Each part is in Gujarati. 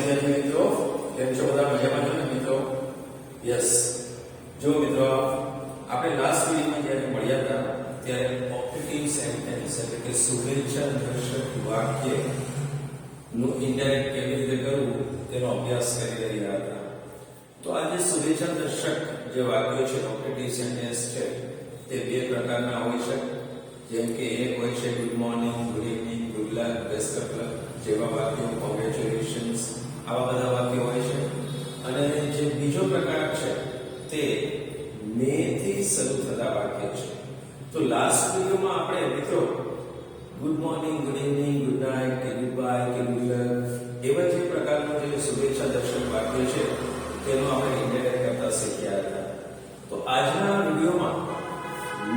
વિદ્યાર્થી મિત્રો, કેમ છો બધા? મજામાં છો ને મિત્રો? યસ. જો મિત્રો, આપણે લાસ્ટ વિડિયોમાં જ્યારે મળ્યા હતા ત્યારે ઓપ્ટેટિવ સેન્ટેન્સ એટલે કે શુભેચ્છા દર્શક વાક્ય નું ઇનડાયરેક્ટ કેવી રીતે કરવું તેનો અભ્યાસ કરી રહ્યા હતા. તો આજે શુભેચ્છા દર્શક જે વાક્યો છે, ઓપ્ટેટિવ સેન્ટેન્સ છે, તે બે પ્રકારના હોય છે. જેમ કે એક હોય છે good morning, good evening, good luck, best of luck જેવા વાક્યો, કોંગ્રેચ્યુલેશન્સ, આવા બધા વાક્યો હોય છે. અને જે બીજો પ્રકાર છે તે મે થી શરૂ થતા વાક્ય છે. તો લાસ્ટ વિડિયોમાં આપણે મિત્રો good morning, good evening, good night કે ગુડ બાય કે ગુડ લક એવા જે પ્રકારના જે શુભેચ્છા દર્શક વાક્ય છે તેનો આપણે ઇન્ડિરેક્ટ કરતા શીખ્યા હતા. તો આજના વિડિયોમાં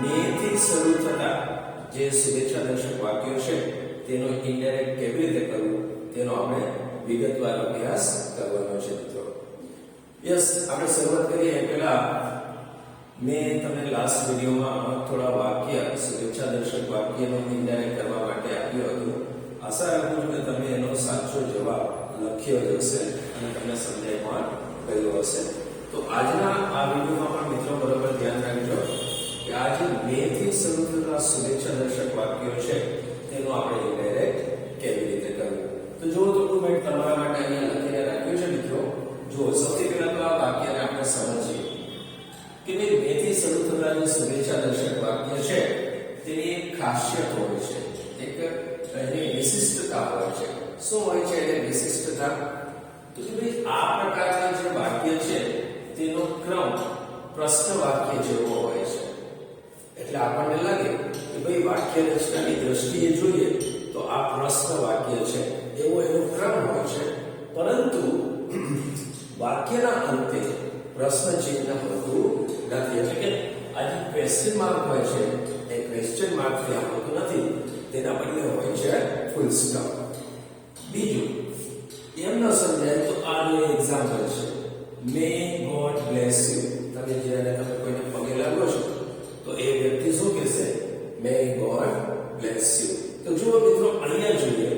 મે થી શરૂ થતા જે શુભેચ્છા દર્શક વાક્યો છે તેનો ઇનડાયરેક્ટ કેવી રીતે કરવું તેનો આપણે વિગતવાર અભ્યાસ કરવાનો છે મિત્રો. યસ, આપણે શરૂઆત કરીએ પહેલા મેં તમને લાસ્ટ વિડિયોમાં થોડા વાક્ય શુભેચ્છા દર્શક વાક્યનો ઇનડાયરેક્ટ કરવા માટે આપ્યું હતું. આશા રાખું છું કે તમે એનો સાચો જવાબ લખ્યો જ હશે અને તમને સમજાય પણ ગયો હશે. તો આજના આ વિડિયોમાં પણ મિત્રો બરોબર ધ્યાન રાખજો કે આ જે મે થી શરૂ થતા શુભેચ્છા દર્શક વાક્યો છે તેનો આપણે ઇનડાયરેક્ટ કેવી રીતે કરવું. તો જો થોડું મેં તમારા માટે અહીંયા લખીને રાખ્યું છે મિત્રો. જો સૌથી પહેલા તો આ વાક્યને આપણે સમજીએ કે મે થી શરૂ થતા જે શુભેચ્છા દર્શક વાક્ય છે તેની એક ખાસિયત હોય છે, એક એની વિશિષ્ટતા હોય છે. શું હોય છે એની વિશિષ્ટતા? તો કે ભાઈ આ પ્રકારના જે વાક્ય છે તેનો ક્રમ પ્રશ્ન વાક્ય જેવો હોય છે. એટલે આપણને લાગે કે ભાઈ વાક્ય રચનાની દ્રષ્ટિએ જોઈએ તો આ પ્રશ્ન વાક્ય છે એવો એનો ક્રમ હોય છે. પરંતુ વાક્યના અંતે પ્રશ્ન ચિહ્ન હોતું નથી. એટલે કે આ જે ક્વેશ્ચન માર્ક હોય છે એ ક્વેશ્ચન માર્ક ત્યાં હોતું નથી, તેના બદલે હોય છે ફૂલ સ્ટોપ. બીજું એમ ન સમજાય તો આનું એક્ઝામ્પલ છે મે ગોડ બ્લેસ યુ. તમે જ્યારે તમે કોઈને પગે લાગો છો તો એ વ્યક્તિ શું કહેશે? મે ગોડ બ્લેસ યુ. તો જુઓ મિત્રો, અહીંયા જોઈએ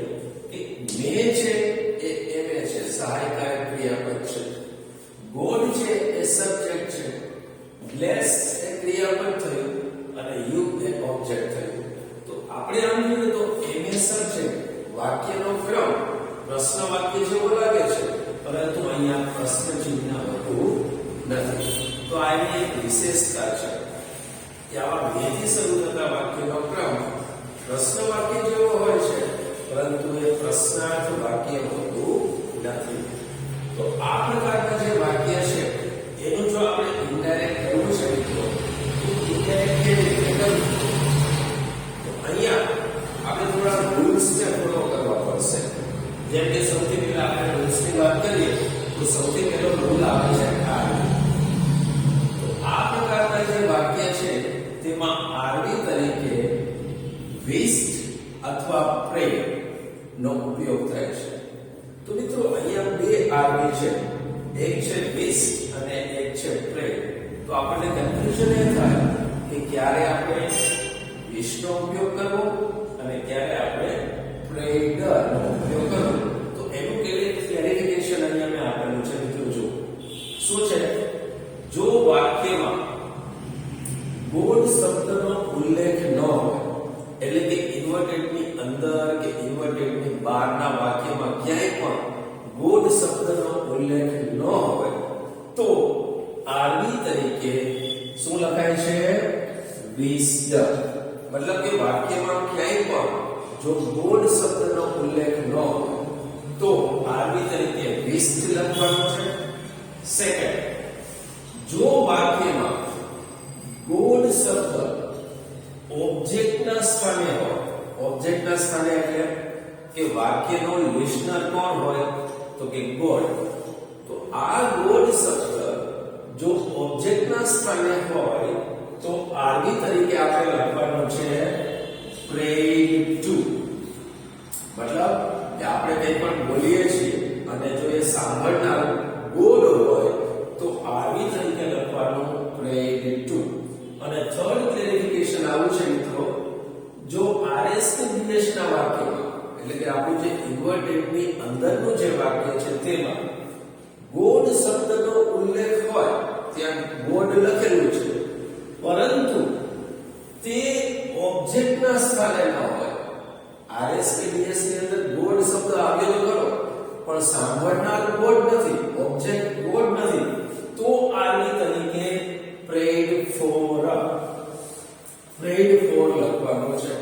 કે મે છે એ એમે છે, સહાયકારક ક્રિયાપદ છે. ગોડ છે એ સબ્જેક્ટ છે, બ્લેસ એ ક્રિયાપદ થયું અને યુ એ ઓબ્જેક્ટ થયું. તો આપણે આમ જોઈએ તો એમે સબ્જેક્ટ, વાક્યનો ક્રમ પ્રશ્ન વાક્ય જેવો લાગે છે, પરંતુ અહીંયા પ્રશ્ન ચિહ્ન હોતું નથી. તો આ એની એક વિશેષતા છે કે આવા મે થી શરૂ થતા વાક્યનો ક્રમ પ્રશ્ન વાક્ય જેવો હોય છે, પરંતુ એ પ્રશ્નાર્થ વાક્ય હોતું નથી. તો આ પ્રકારના જે વાક્ય છે એનું જો આપણે ઇનડાયરેક્ટ કરવું છે મિત્રો, તો ઇનડાયરેક્ટ કેવી રીતે કરવું? તો અહીંયા આપણે થોડા રૂલ્સને ફોલો કરવા પડશે. જેમ કે સૌથી પહેલા આપણે રૂલ્સની વાત કરીએ તો સૌથી પહેલો રૂલ આવે છે આ પ્રકારના જે વાક્ય છે તેમાં આરવી તરીકે વિશ્ડ અથવા પ્રે નો ઉપયોગ થાય છે. તો મિત્રો અહીંયા બે આરવી છે, એક છે વિશ્ડ અને એક છે પ્રે. તો આપણને કન્ફ્યુઝન એ થાય કે ક્યારે આપણે વિશ્ડ નો ઉપયોગ કરવો અને ક્યારે આપણે પ્રેડ નો ઉપયોગ કરવો. તો એનું ક્લેરિફિકેશન અહીંયા મેં આપેલું છે મિત્રો. જો શું છે, જો વાક્યમાં ગોડ શબ્દનો ઉલ્લેખ ન હોય, એટલે કે ઇન્વર્ટેડ ની અંદર કે ઇન્વર્ટેડ ની બહારના વાક્યમાં ક્યાંય પણ ગોડ શબ્દનો ઉલ્લેખ ન હોય તો આરવી તરીકે શું લખાય છે? વિશ્ડ. મતલબ કે વાક્યમાં ક્યાંય પણ જો ગોડ શબ્દનો ઉલ્લેખ ન હોય તો આરવી તરીકે વિશ્ડ લખવાનું છે. સેકન્ડ, જો વાક્યમાં ગોડ શબ્દ ઓબ્જેક્ટના સ્થાને હોય, ઓબ્જેક્ટના સ્થાને એટલે કે વાક્યનો લિસનર કોણ હોય? તો કે ગોડ. તો આ ગોડ શબ્દ જો ઓબ્જેક્ટના સ્થાને હોય તો આરવી તરીકે આપણે લખવાનું છે પ્રેડ ટુ. મતલબ કે આપણે કંઈ પણ બોલીએ છીએ અને જો એ સાંભળનાર ગોડ હોય તો આરવી તરીકે લખવાનું પ્રેડ ટુ. અને થર્ડ ક્લેરિફિકેશન આવું છે મિત્રો, જો આરએસ કે બીએસ ના વાક્યમાં એટલે કે આપણું જે ઇન્વર્ટેડ ની અંદરનું જે વાક્ય છે તેમાં ગોડ શબ્દનો ઉલ્લેખ હોય, ત્યાં ગોડ લખેલું છે, પરંતુ તે ઓબ્જેક્ટના સ્થાને ન હોય. આરએસ કે ડીએસ ની અંદર ગોડ શબ્દ આવ્યો તો ખરો, પણ સાંભળનાર ગોડ નથી, ઓબ્જેક્ટ ગોડ નથી, તો આની તરીકે પ્રેડ ફોર લખવાનું છે.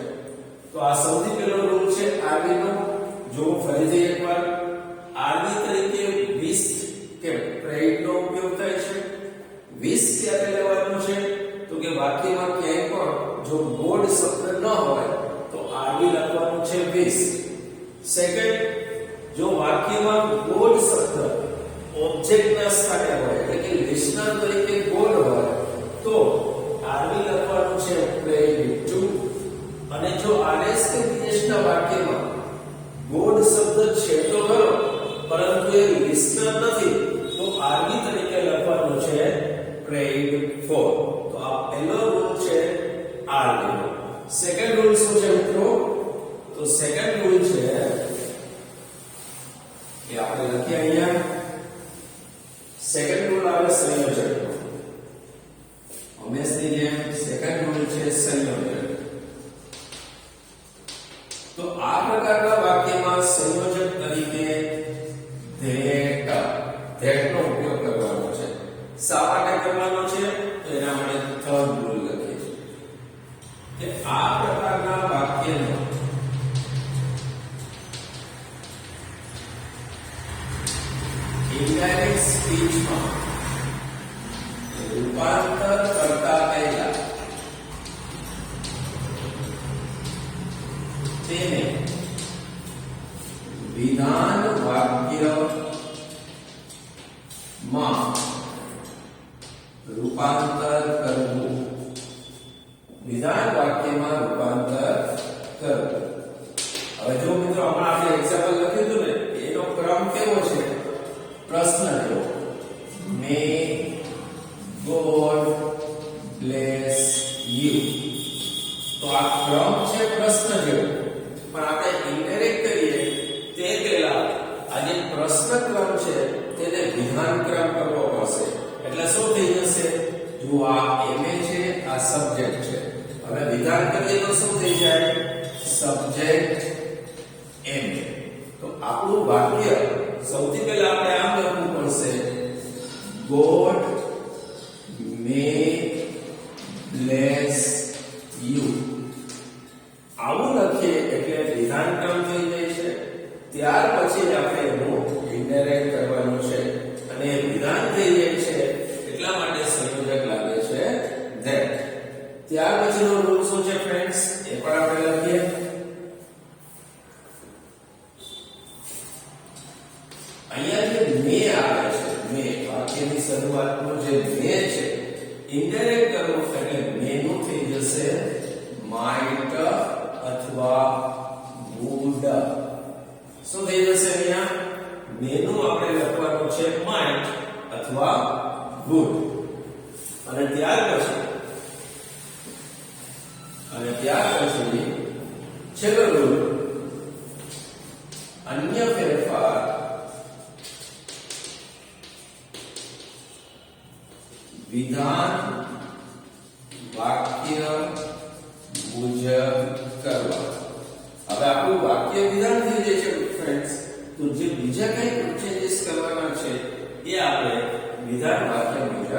તો આ સૌથી પહેલો રૂલ છે આરવી નો. જો ફરીથી એકવાર આરવી તરીકે વિસ્ટ કે પ્રેડ નો ઉપયોગ થાય છે. વિસ્ટ ક્યારે લેવાનું છે? તો કે વાક્યમાં ક્યાંય પણ જો ગોડ શબ્દ ન હોય તો આરવી લખવાનું છે વિસ્ટ. સેકન્ડ, જો વાક્યમાં ગોડ શબ્દ ઓબ્જેક્ટના સ્થાને હોય, એટલે કે લિસનર તરીકે ગોડ હોય, તો આરવી લખવાનું છે પ્રેડ ટુ. અને જો આરએસ કે ડીએસ ના વાક્યમાં ગોડ શબ્દ છે તો ખરો, પરંતુ એ લિસનર નથી, તો આરવી તરીકે લખવાનું છે પ્રેડ ફોર. તો આ પહેલો રૂલ છે આરવી નો. સેકન્ડ રૂલ શું છે મિત્રો? તો સેકન્ડ રૂલ છે કે આપણે લખીએ અહીંયા. સેકન્ડ રૂલ આવે સંયોજક. હંમેશની જેમ સેકન્ડ રૂલ છે સંયોજક. તો આ પ્રકારના વાક્યમાં સંયોજક તરીકે that નો ઉપયોગ કરવાનો છે. શા માટે કરવાનો છે? તો એના માટે થર્ડ રૂલ લખીએ છીએ કે આ પ્રકારના વાક્યનો ઇનડાયરેક્ટ સ્પીચમાં રૂપાંતર કરતા પહેલા તેને વિધાન વાક્યમાં રૂપાંતર કરવું. વિધાન વાક્યમાં રૂપાંતર કરવું. હવે જો મિત્રો હમણાં આપણે એક્ઝામ્પલ લખ્યું હતું ને, એનો ક્રમ કેવો છે? પ્રશ્ન જેવો. મે ગોડ બ્લેસ યુ. તો આ ક્રમ છે પ્રશ્ન જેવો, પણ આપણે ઇનડાયરેક્ટ કરીએ તે પહેલા આ જે પ્રશ્ન ક્રમ છે તેને વિધાન ક્રમ કરવો પડશે. એટલે શું થઈ જશે? જો આ એમએ છે, આ સબ્જેક્ટ છે, હવે વિધાન કરીએ તો શું થઈ જાય? Subject MA. તો આપણું વાક્ય સૌથી પહેલા આપણે આમ લખવું પડશે, ગોડ મે બ્લેસ યુ. આવું લખીએ એટલે વિધાન ક્રમ થઈ જાય છે. ત્યાર પછી આપણે એનું ઇનડાયરેક્ટ કરવાનું છે, અને વિધાન થઈ જાય છે એટલા માટે સંયોજક લાગે છે that. ત્યાર પછીનો રૂલ શું છે ફ્રેન્ડ્સ? એ પણ આપણે લખીએ. અહીંયા જે મે આવે છે, મે વાક્યની શરૂઆતનો જે મે છે, ઇનડાયરેક્ટ કરવું એટલે મે નું થઈ જશે might અથવા would. શું થઈ જશે? અહીંયા મે નું આપણે લખવાનું છે might અથવા would. અને ત્યાર પછી છેલ્લો રૂલ, અન્ય ફેરફાર વિધાન વાક્ય મુજબ કરવા. હવે આપણું વાક્ય વિધાન થઈ જાય છે ફ્રેન્ડ્સ, તો જે બીજા કઈ ચેન્જીસ કરવાના છે એ આપણે વિધાન વાક્ય મુજબ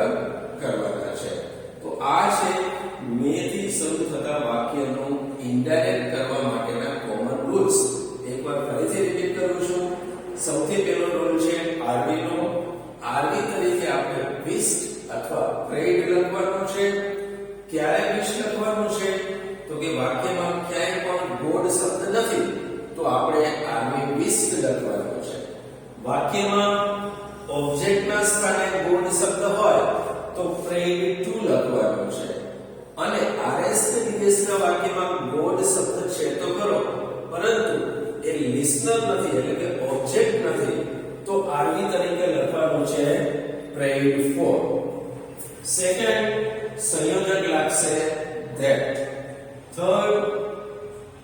કરવાના છે. તો આ છે મે થી શરૂ થતા વાક્યનું ઇનડાયરેક્ટ કરવા માટેના કોમન રૂલ્સ. એકવાર ફરીથી રિપીટ કરું છું. સૌથી પહેલો રૂલ છે આરવી નો. આરવી તરીકે આપણે વિસ્ટ અથવા પ્રેડ લખવાનું છે. ક્યારે વિસ્ટ લખવાનું છે? તો કે વાક્યમાં ક્યાંય પણ ગોડ શબ્દ નથી, તો આપણે આરવી વિસ્ટ લખવાનું છે. વાક્યમાં ઓબ્જેક્ટના સ્થાને ગોડ શબ્દ હોય તો પ્રેડ ટુ લખવાનું છે. અને આરએસ કે ડીએસ ના વાક્યમાં ગોડ શબ્દ છે તો ખરો, પરંતુ એ લિસનર નથી, એટલે કે ઓબ્જેક્ટ નથી, તો આરવી તરીકે લખવાનું છે પ્રેડ ફોર. સેકન્ડ, સંયોજક લાગશે that. થર્ડ,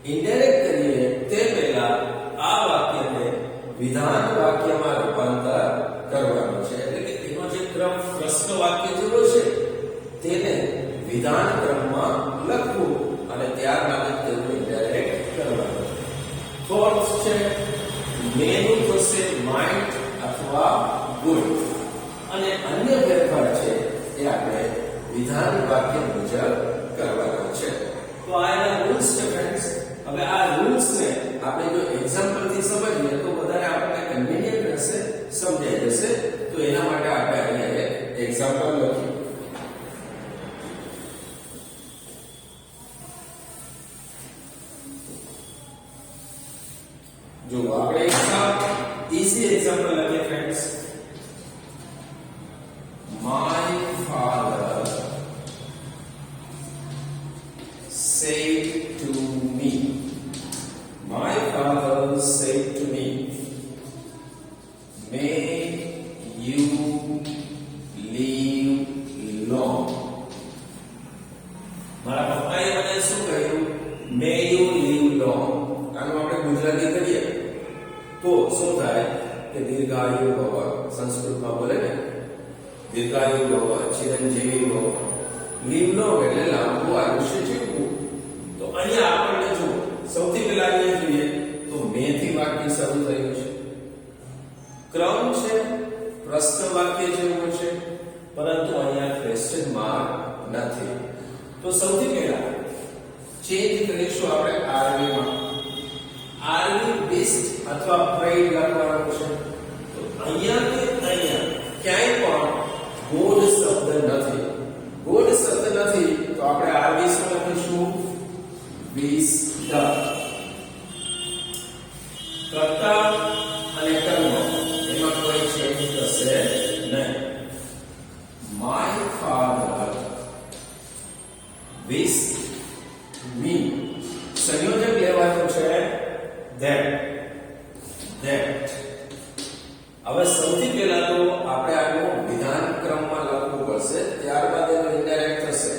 ઇનડાયરેક્ટ કરીએ તે પહેલા આ વાક્યને વિધાન વાક્યમાં રૂપાંતર કરવાનું છે. એટલે કે તેનો જે ક્રમ પ્રશ્ન વાક્ય જેવો છે તેને વિધાન ક્રમમાં લખવું અને ત્યારબાદ તેનું ઇનડાયરેક્ટ કરવાનું. ફોર્થ છે મેનું થશે માઇટ અથવા would અને અન્ય ફેરફાર છે એ આપણે વિધાન વાક્ય મુજબ કરવાના છે. તો આ એના રૂલ્સ છે ફ્રેન્ડ્સ. હવે આ રૂલ્સ ને આપણે જો એક્ઝામ્પલ થી સમજીએ તો વધારે આપણને કન્વીનિયન્ટ રહેશે, સમજાઈ જશે. તો એના માટે આપણે અહીંયા એક એક્ઝામ્પલ લખીએ. જો આપણે એક ઈઝી એક્ઝામ્પલ લખીએ friends. My father said to me. My father said to me, may you live long. મારા પપ્પાએ મને શું કહ્યું? May you live long. આનું આપણે ગુજરાતી કરીએ તો શું થાય કે દીર્ઘાયુ ભવ. સંસ્કૃતમાં બોલે ને દીર્ઘાયુ ભવ, ચિરંજીવી ભવ. લીવ લોંગ એટલે લાંબુ આયુષ્ય જીવવું. તો અહીંયા આપણને જો સૌથી પહેલા અહીંયા જોઈએ તો મે થી વાક્ય શરૂ થયું છે. ક્રમ છે પ્રશ્ન વાક્ય જેવું છે, પરંતુ અહીંયા ક્વેશ્ચન માર્ક નથી. તો સૌથી પહેલા ચેન્જ કરીશું આપણે આરવી માં. આરવી બીસ્ટ અથવા પ્રાઇડ લખવાનું છે. તો અહીંયા કે અહીંયા ક્યાંય પણ ગોડ શબ્દ નથી. ગોડ શબ્દ નથી તો આપણે આરવી શું લખીશું? બીસ્ટ. કર્તા અને કર્મ એમાં કોઈ ચેન્જ થશે નહીં. My father wished me. સંયોજક લેવાનું છે that. હવે સૌથી પહેલા તો આપણે આનું વિધાન ક્રમમાં લખવું પડશે, ત્યારબાદ એનો ઇનડાયરેક્ટ થશે.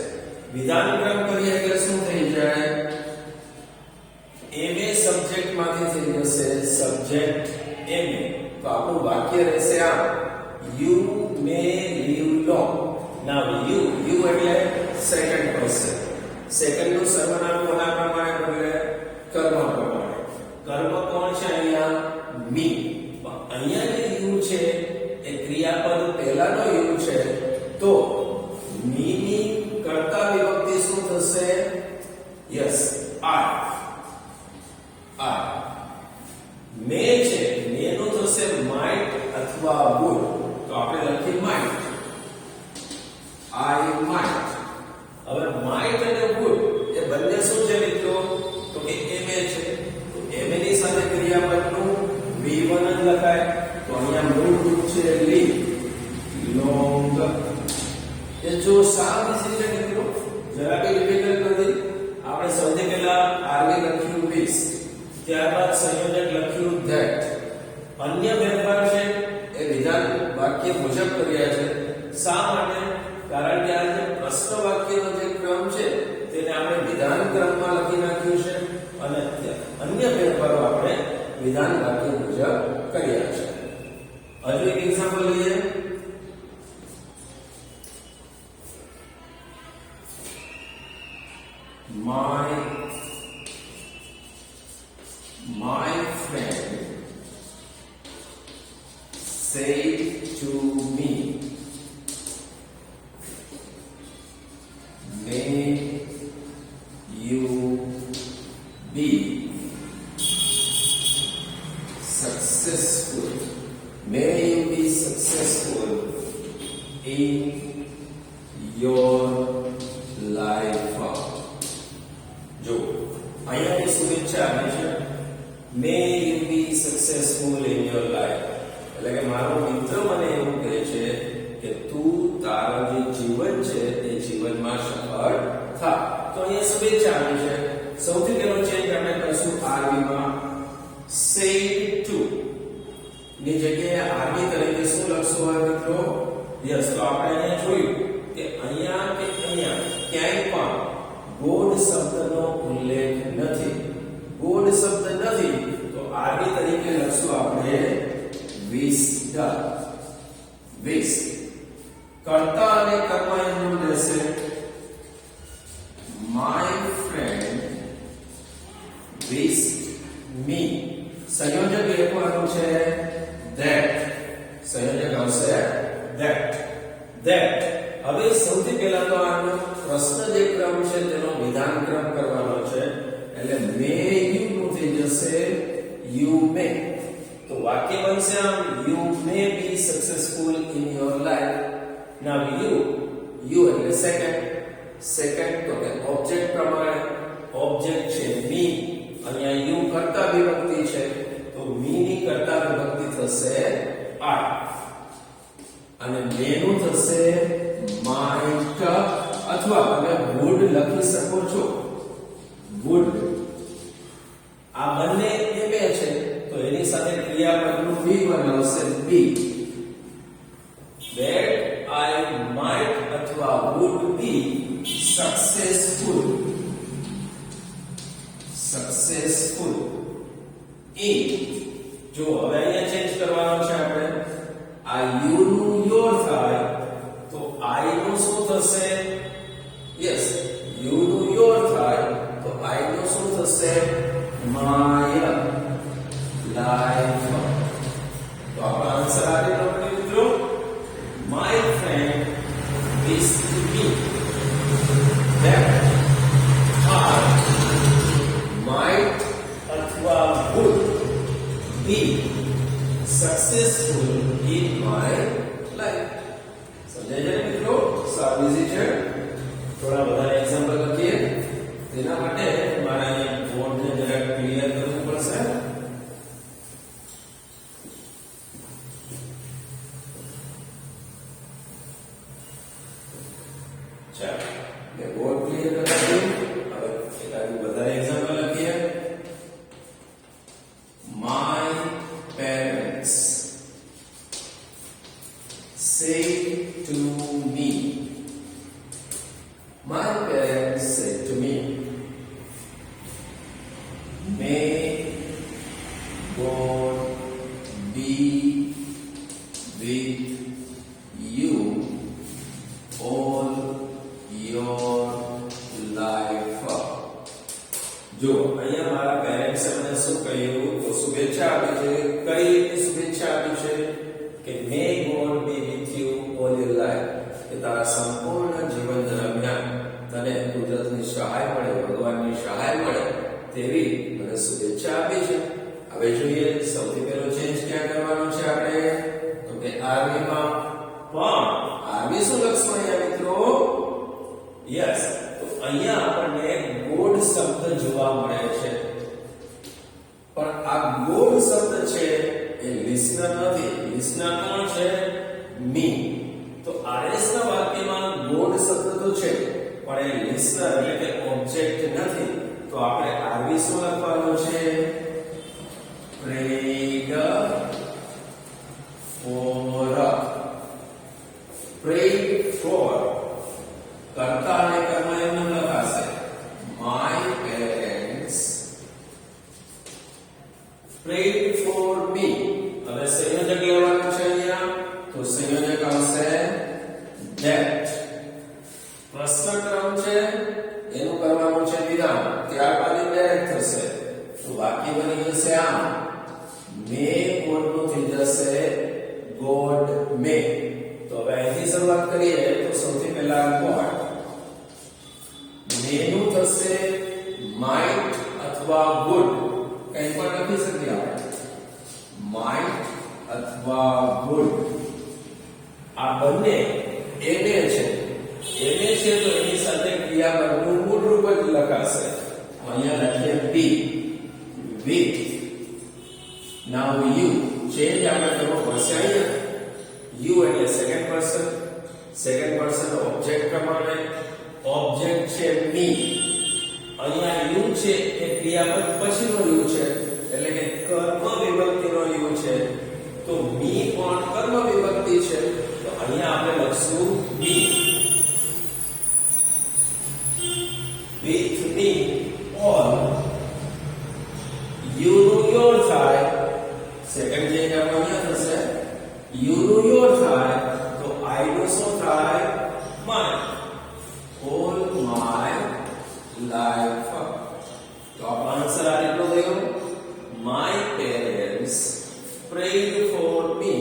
વિધાન ક્રમ કરીએ એટલે શું થઈ જાય? એમે સબ્જેક્ટ માંથી થઈ જશે સબ્જેક્ટ એમે. તો આપણું વાક્ય રહેશે આ you may live long. Now you એટલે સેકન્ડ પર્સન. સેકન્ડ નું સર્વનામ કોના પ્રમાણે બદલે? કર્મ પ્રમાણે. કર્મ કોણ છે અહીંયા? મી. અહીંયા જે યુ છે એ ક્રિયાપદ પહેલાનો યુ છે, તો મી ની કર્તા વિભક્તિ શું થશે? Yes, R. મે છે, મે નું થશે માઇટ અથવા વુડ. તો આપણે લખીએ માઇટ. I might. હવે might અને would એ બંને શું છે મિત્રો? તો કે એમે છે. તો એમે ની સાથે ક્રિયાપદનું V1 જ લખાય. તો અહીંયા મૂળ રૂપ છે live long. એ જો સાવ ઇઝી છે મિત્રો, જરા કે ડિફિકલ્ટ નથી. આપણે સૌથી પહેલા આરવી લખ્યું with, ત્યારબાદ સંયોજક લખ્યું that. અન્ય ફેરફાર છે એ વિધાન વાક્ય મુજબ કર્યા છે. શા માટે? કારણ કે આ જે પ્રશ્ન વાક્યનો જે ક્રમ છે તેને આપણે વિધાન ક્રમમાં લખી નાખ્યું છે અને અન્ય ફેરફારો આપણે વિધાન વાક્ય મુજબ કર્યા છે. હજુ એક એક્ઝામ્પલ લઈએ. My friend said to me, may you be successful. May you be successful in your life. જો અહીંયાની શુભેચ્છા આપી છે, may you be successful in your life. એટલે કે મારો મિત્ર મને એવું કહે છે કે તું તારું જે જીવન છે તે જીવનમાં સફળ થા. તો અહીંયા શુભેચ્છા આપી છે. સૌથી પહેલો ચેન્જ આપણે કરીશું આરવી માં. said to ની જગ્યાએ આરવી તરીકે શું લખશું હોય મિત્રો? યસ. તો આપણે અહીંયા જોયું કે અહીંયા કે અહીંયા ક્યાંય પણ ગોડ શબ્દનો ઉલ્લેખ નથી. કર્તા અને કર્મ એનું રહેશે my friend wished me. સંયોજક લખવાનું છે that. સંયોજક આવશે that. હવે સૌથી પહેલા તો આનો પ્રશ્ન જે ક્રમ છે તેનો વિધાન ક્રમ કરવાનો છે, એટલે may you નું થઈ જશે you may. તો વાક્ય બનશે આમ, you may be successful in your life. Now you એટલે second તો કે ઓબ્જેક્ટ પ્રમાણે ઓબ્જેક્ટ છે me, અહીંયા you કરતા વિભક્તિ છે તો me ની કરતા વિભક્તિ થશે I, અને may નું થશે might, અથવા તમે would લખી શકો છો would. આ બંને એ બે છે તો એની સાથે ક્રિયાપદનું be બનાવશે be. That I might અથવા would be successful in. જો હવે અહીંયા ચેન્જ કરવાનો છે આપણે, આ you નું your થાય તો I નું શું થશે? યસ, you નું your થાય તો I નું શું થશે? my life. તો આપણો આન્સર આવી ગયો મિત્રો. My friend wished me that I might અથવા would be successful in my life. સમજાય છે મિત્રો? સાવ ઈઝી છે. થોડા બધા એક્ઝામ્પલ લખીએ. તેના માટે મારે અહીંયા બોર્ડને જરા ક્લિયર કરવું પડશે. ચાલો, મેં બોર્ડ ક્લિયર કરી દીધું. હવે એકાદ વધારે એક્ઝામ્પલ લખીએ. My parents say to me. My parents said to me, may God be with you all your life. જો અહીંયા મારા પેરેન્ટ્સે મને શું કહ્યું? તો શુભેચ્છા આપી છે. કઈ રીતે શુભેચ્છા આપી છે? કે may God be with you all your life, કે તારા સંપૂર્ણ જીવન દરમિયાન તને કુદરતની સહાય મળે, ભગવાનની સહાય મળે તેવી મને શુભેચ્છા આપી છે. હવે જોઈએ સૌથી પહેલો ચેન્જ ક્યાં કરવાનો છે આપણે? તો કે આર્મી માં. પણ આર્મી શું લખશું અહીંયા મિત્રો? યસ, તો અહીંયા આપણને ગોડ શબ્દ જોવા મળે છે, પણ આ ગોડ શબ્દ છે એ લિસનર નથી. લિસનર કોણ છે? મી. તો આરએસ ના વાક્યમાં ગોડ શબ્દ તો છે પણ એ લિસનર એટલે કે ઓબ્જેક્ટ નથી. તો આપણે આરવી શું લખવાનું છે? prayed for. કર્તા અને કર્મ એમ લખાશે. My parents prayed for me. હવે સંયોજક લેવાનું છે અહીંયા, તો સંયોજક આવશે that. પ્રશ્ન ક્રમ છે એનું કરવાનું છે વિધાન, ત્યારબાદ ઇનડાયરેક્ટ થશે. તો વાક્ય બની જશે આમ, may God નું થઈ જશે God may. તો હવે અહીંથી શરૂઆત કરીએ તો સૌથી પહેલા God. may નું થશે might અથવા would, કંઈ પણ લખી શકીએ આપણે. might અથવા would. આ બંને એને છે. એને છે તો એની સાથે ક્રિયાપદનું મૂળ રૂપ જ લખાશે. અહીંયા લખીએ be with. now you change આપણે કરવો પડશે. અહીંયા you એટલે સેકન્ડ પર્સન ઓબ્જેક્ટ પ્રમાણે ઓબ્જેક્ટ છે me. અહીંયા you છે એ ક્રિયાપદ પછીનો you છે એટલે કે કર્મ વિભક્તિનો you છે. તો me પણ કર્મ વિભક્તિ છે તો અહીંયા આપણે લખશું me. with me all. you નું your થાય, સેકન્ડ ચેન્જ અહીંયા થશે. you નું your થાય તો I નું શું થાય? આન્સર આ રીતનો થયો. My parents prayed for me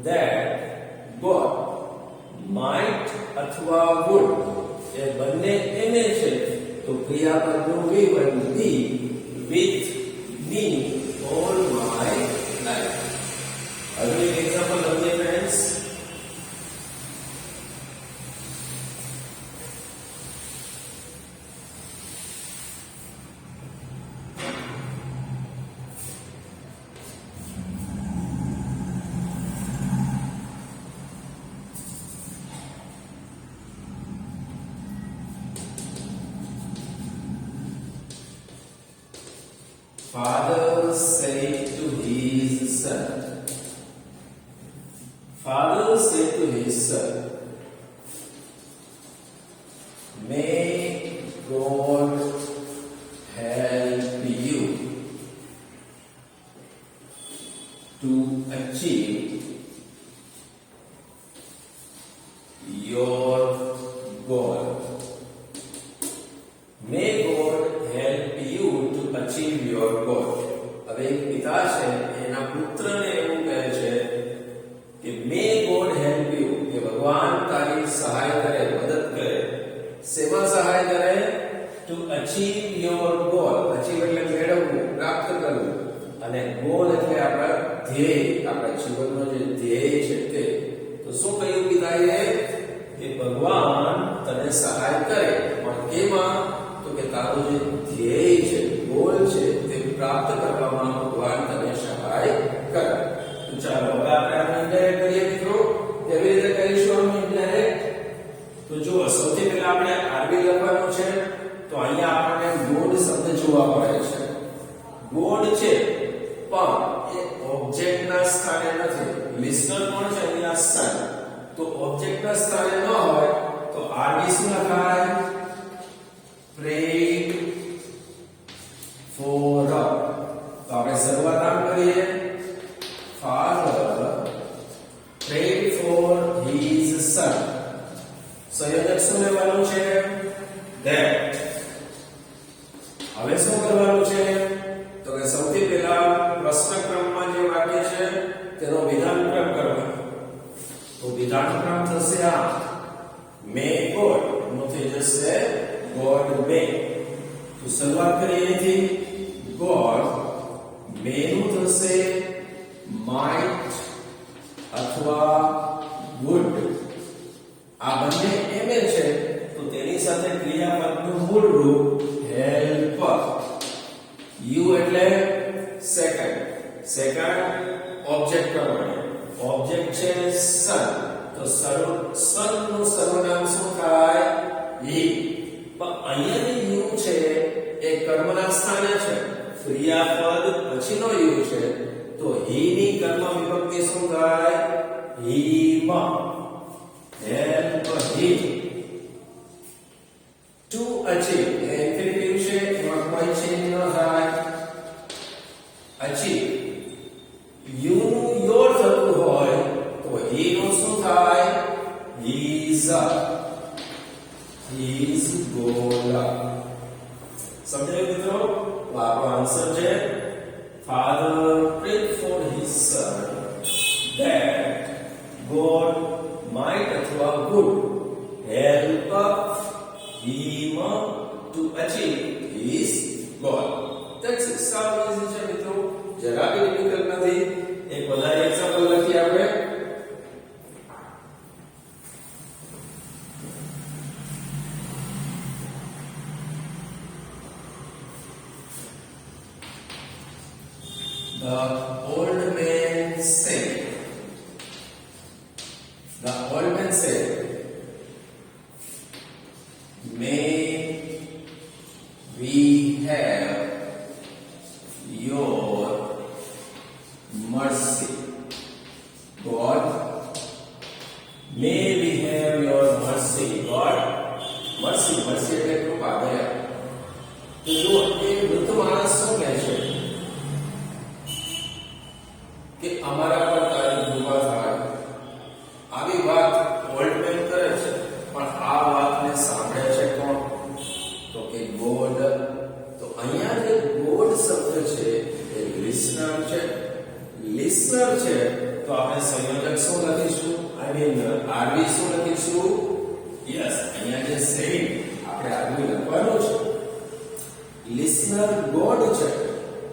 that God might અથવા would એ બંને એને છે તો ક્રિયાપદનું V1 be with me all my life. હવે એક એક્ઝામ્પલ લઈએ friends. Father said to his son. Father said to his son, may God help you to achieve your goal. May God help you to achieve your goal. હવે એક પિતા છે એના પુત્રને એવું કહે છે કે may God help you કે ભગવાન તારી સહાય કરે, મદદ કરે. શેમાં સહાય કરે? to achieve your goal. achieve એટલે મેળવવું, પ્રાપ્ત કરવું, અને goal એટલે આપણા ધ્યેય, આપણા જીવનનો જે ધ્યેય છે તે. તો શું કહ્યું પિતાએ? કે ભગવાન તને સહાય કરે, પણ કેમાં? તો કે તારો જે ધ્યેય છે, ગોલ છે, તે પ્રાપ્ત કરવામાં ભગવાન તને સહાય કરે. તો ચાલો હવે આપણે આને ઇન્ડાયરેક્ટ કરીએ મિત્રો. કેવી રીતે કરીશું આને ઇન્ડાયરેક્ટ? તો જો સૌથી પહેલા આપણે આરબી લખવાનું છે. તો અહીંયા આપણને ગોડ શબ્દ જોવા મળે છે. ગોડ છે પણ એ ઓબ્જેક્ટના સ્થાને નથી. લિસ્નર કોણ છે? અહીંયા સન. તો ઓબ્જેક્ટના સ્થાને ન હોય તો આરબી શું લખાય? prayed for. તો આપણે શરૂઆત આમ કરીએ. Father prayed for his son. સંયોજક શું લેવાનું છે? that. હવે શું કરવાનું છે? તો કે સૌથી પહેલા પ્રશ્ન ક્રમમાં જે વાક્ય છે તેનો વિધાન ક્રમ કરવાનો. તો વિધાન ક્રમ થશે આ may God નો થઈ જશે God may. તો શરૂઆત કરીએ અહીંથી. God may નું થશે might અથવા would. આ બંને એમે છે તો તેની સાથે ક્રિયાપદનું મૂળ રૂપ help. you એટલે સેકન્ડ. સેકન્ડ ઓબ્જેક્ટ પ્રમાણે. ઓબ્જેક્ટ છે સન. તો સન નું સર્વનામ શું થાય? he. પણ અહીંયાની યુ છે એ કર્મના સ્થાને છે. ક્રિયાપદ પછીનો યુ છે તો હી ની કર્મ વિભક્તિ શું થાય? him. help him to achieve. A infinitive છે, એમાં કોઈ ચેન્જ ન થાય. achieve. યુ નું યોર થતું હોય તો હી નું શું થાય? his. his goal. સમજાયું મિત્રો? તો આપણો આન્સર છે Father prayed for his son that God might અથવા would help him to achieve his goal. That's it. સાવ easy છે મિત્રો, જરા બી ડિફિકલ્ટ નથી. એક વધારે એક્ઝામ્પલ લખીએ આપણે. The old man said, may we have your mercy. God, may we have your mercy. God, mercy એટલે કૃપા, દયા. તો જો એ વૃદ્ધ માણસ શું કહે છે કે અમારા પર લિસનર છે તો આપણે સંયોજક શું લખીશું આઈ મીન આરવી શું લખીશું યસ અહીંયા જે સેઇંગ આપણે આરવી લખવાનું છે લિસનર ગોડ છે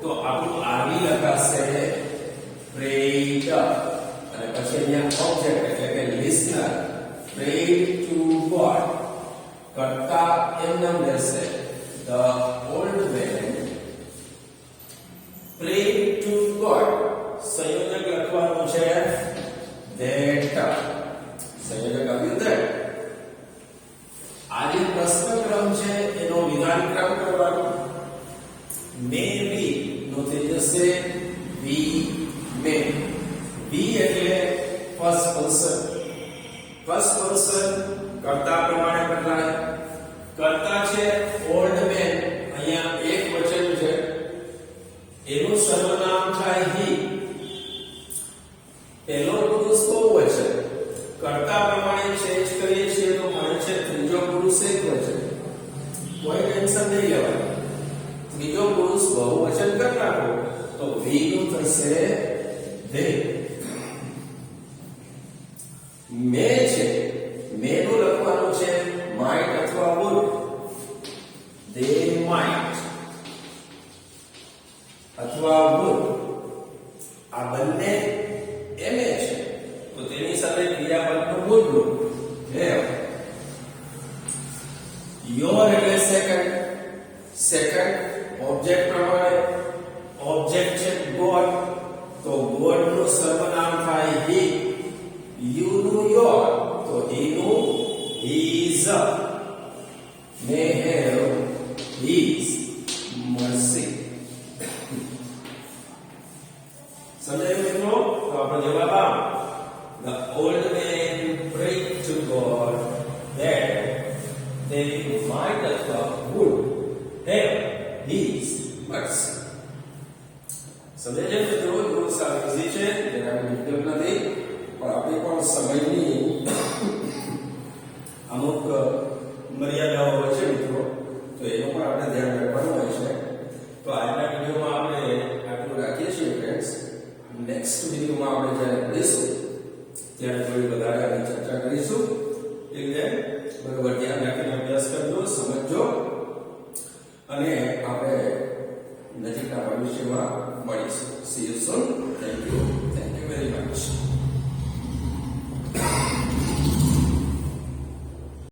તો આપણું આરવી લખાશે પ્રેડ અને પછી અહીંયા ઓબ્જેક્ટ એટલે કે લિસનર પ્રેડ ટુ ગોડ કરતા એમ નામ લેશે the old man prayed to God સંયોજક લખવાનું છે that સંયોજક આવ્યું that આ જે પ્રશ્ન ક્રમ છે એનો વિધાન ક્રમ કરવાનો may be નો થઈ જશે we may we એટલે ફર્સ્ટ પર્સન કર્તા પ્રમાણે બદલાય કર્તા છે ઓલ્ડ મેન અહીંયા એક વચન છે એનું સર્વનામ થાય હી પહેલો પુરુષ બહુવચન કર્તા પ્રમાણે ચેન્જ કરીએ છીએ તો મળે છે ત્રીજો પુરુષ એક વચન કોઈ ટેન્શન નહીં લેવાનું ત્રીજો પુરુષ બહુવચન કરી નાખો તો વી નું થશે they મે છે મે નું લખવાનું છે might અથવા would they might અથવા would આ બંને એમે છે તો તેની સાથે ક્રિયાપદનું would નું have your એટલે સેકન્ડ ઓબ્જેક્ટ પ્રમાણે ઓબ્જેક્ટ છે God તો God નું સર્વનામ થાય he you નું your તો he નું his may have his mercy સમજાયું મિત્રો તો આપણો જવાબ આ the old man prayed to God that they might અથવા would have his mercy સમજાય છે મિત્રો બહુ સારી ઈઝી છે જરા ડિફિકલ્ટ નથી પણ આપણે પણ સમયની અમુક મર્યાદાઓ હોય છે મિત્રો તો એનું પણ આપણે ધ્યાન રાખવાનું હોય છે તો આજના વિડીયોમાં આપણે આટલું રાખીએ છીએ ફ્રેન્ડ્સ નેક્સ્ટ વિડીયોમાં આપણે જ્યારે મળીશું ત્યારે થોડી વધારે આગળ ચર્ચા કરીશું એટલે બરોબર ધ્યાન રાખીને અભ્યાસ કરજો સમજજો અને આપણે નજીકના ભવિષ્યમાં મળીશું C you soon thank you